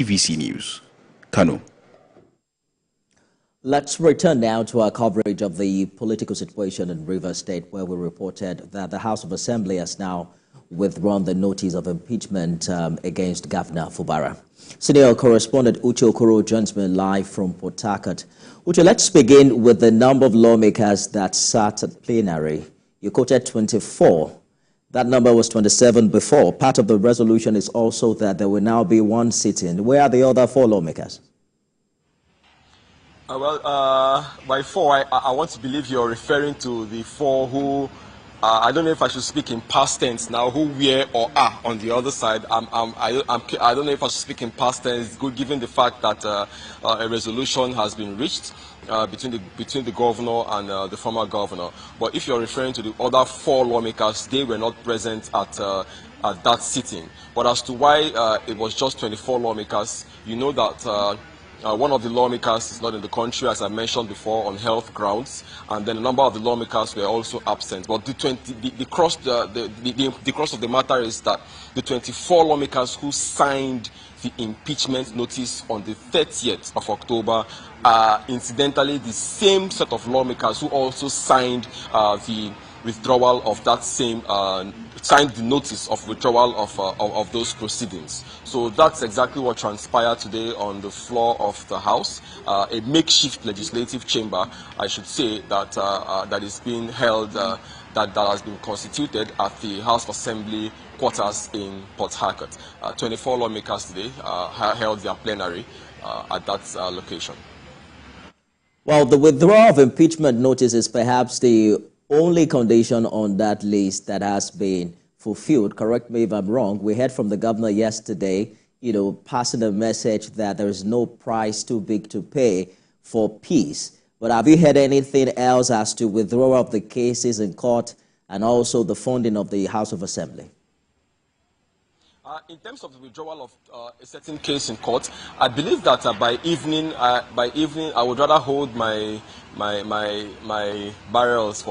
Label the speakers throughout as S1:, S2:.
S1: TVC News, Kano.
S2: Let's return now to our coverage of the political situation in Rivers State, where we reported that the House of Assembly has now withdrawn the notice of impeachment against Governor Fubara. Senior correspondent Uche Okoro joins me live from Port Harcourt. Uche, let's begin with the number of lawmakers that sat at plenary. You quoted 24. That number was 27 before. Part of the resolution is also that there will now be one sitting. Where are the other 4 lawmakers?
S3: By 4, I want to believe you're referring to the 4 who, I don't know if I should speak in past tense now, who were or are on the other side. I don't know if I should speak in past tense, given the fact that a resolution has been reached between the governor and the former governor. But if you're referring to the other 4 lawmakers, they were not present at that sitting. But as to why it was just 24 lawmakers, you know that one of the lawmakers is not in the country, as I mentioned before, on health grounds, and then a number of the lawmakers were also absent. But the crux of the matter is that the 24 lawmakers who signed the impeachment notice on the 30th of October are incidentally the same set of lawmakers who also signed the withdrawal of that same signed the notice of withdrawal of those proceedings. So that's exactly what transpired today on the floor of the House, a makeshift legislative chamber, I should say, that is being held, that has been constituted at the House of Assembly quarters in Port Harcourt. 24 lawmakers today held their plenary at that location.
S2: Well, the withdrawal of impeachment notice is perhaps the only condition on that list that has been fulfilled. Correct me if I'm wrong. We heard from the governor yesterday, passing a message that there is no price too big to pay for peace. But have you heard anything else as to withdrawal of the cases in court and also the funding of the House of Assembly?
S3: In terms of the withdrawal of a certain case in court, I believe that by evening, I would rather hold my barrels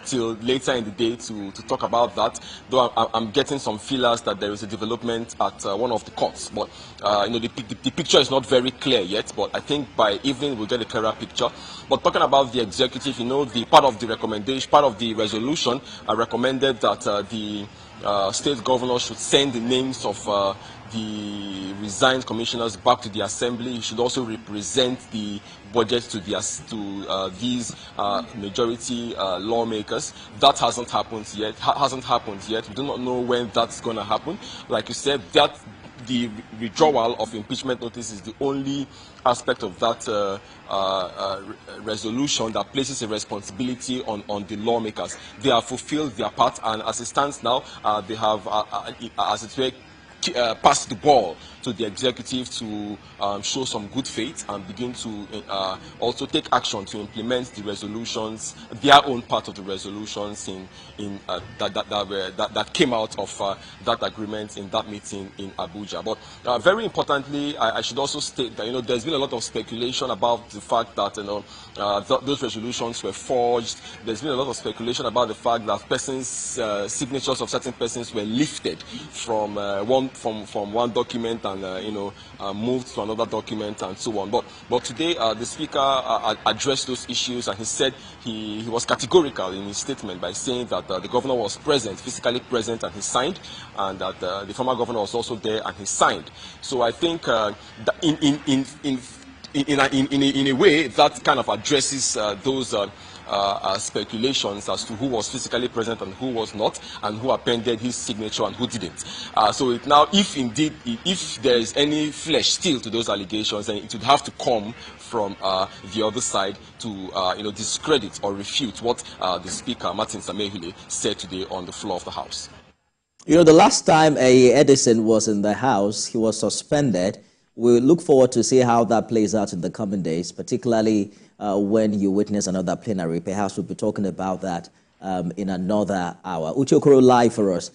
S3: till later in the day to talk about that. Though I'm getting some feelers that there is a development at one of the courts, but the picture is not very clear yet. But I think by evening we'll get a clearer picture. But talking about the executive, the part of the recommendation, part of the resolution, I recommended that the state governor should send the names of the resigned commissioners back to the assembly. He should also represent the budget to these majority lawmakers. That hasn't happened yet. We do not know when that's going to happen. Like you said, that the withdrawal of impeachment notice is the only aspect of that resolution that places a responsibility on the lawmakers. They have fulfilled their part, and as it stands now, they have, as it were, pass the ball to the executive to show some good faith and begin to also take action to implement the resolutions, their own part of the resolutions that came out of that agreement in that meeting in Abuja. But very importantly, I should also state that there's been a lot of speculation about the fact that those resolutions were forged. There's been a lot of speculation about the fact that signatures of certain persons were lifted from one document and moved to another document and so on. But today the speaker addressed those issues, and he said he was categorical in his statement by saying that the governor was present, physically present, and he signed, and that the former governor was also there and he signed. So I think that in a way that kind of addresses those speculations as to who was physically present and who was not, and who appended his signature and who didn't. So now, if there is any flesh still to those allegations, then it would have to come from the other side to discredit or refute what the Speaker, Martin Samehule, said today on the floor of the House.
S2: The last time Edison was in the House, he was suspended. We look forward to see how that plays out in the coming days, particularly when you witness another plenary. Perhaps we'll be talking about that in another hour. Uche Okoro live for us.